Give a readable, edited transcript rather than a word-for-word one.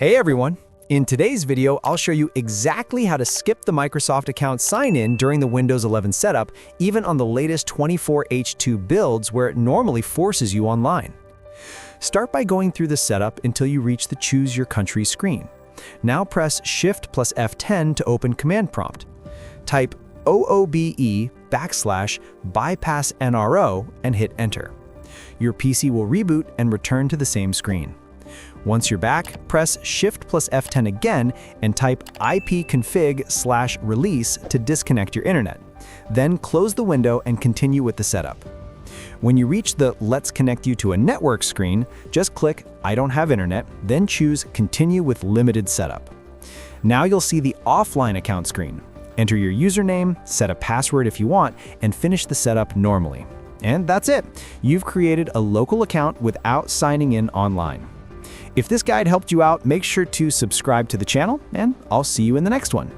Hey everyone! In today's video, I'll show you exactly how to skip the Microsoft account sign-in during the Windows 11 setup, even on the latest 24H2 builds where it normally forces you online. Start by going through the setup until you reach the Choose Your Country screen. Now press Shift plus F10 to open Command Prompt. Type OOBE/bypass NRO and hit Enter. Your PC will reboot and return to the same screen. Once you're back, press Shift plus F10 again and type ipconfig/release to disconnect your internet. Then close the window and continue with the setup. When you reach the Let's connect you to a network screen, just click I don't have internet, then choose Continue with limited setup. Now you'll see the offline account screen. Enter your username, set a password if you want, and finish the setup normally. And that's it. You've created a local account without signing in online. If this guide helped you out, make sure to subscribe to the channel, and I'll see you in the next one.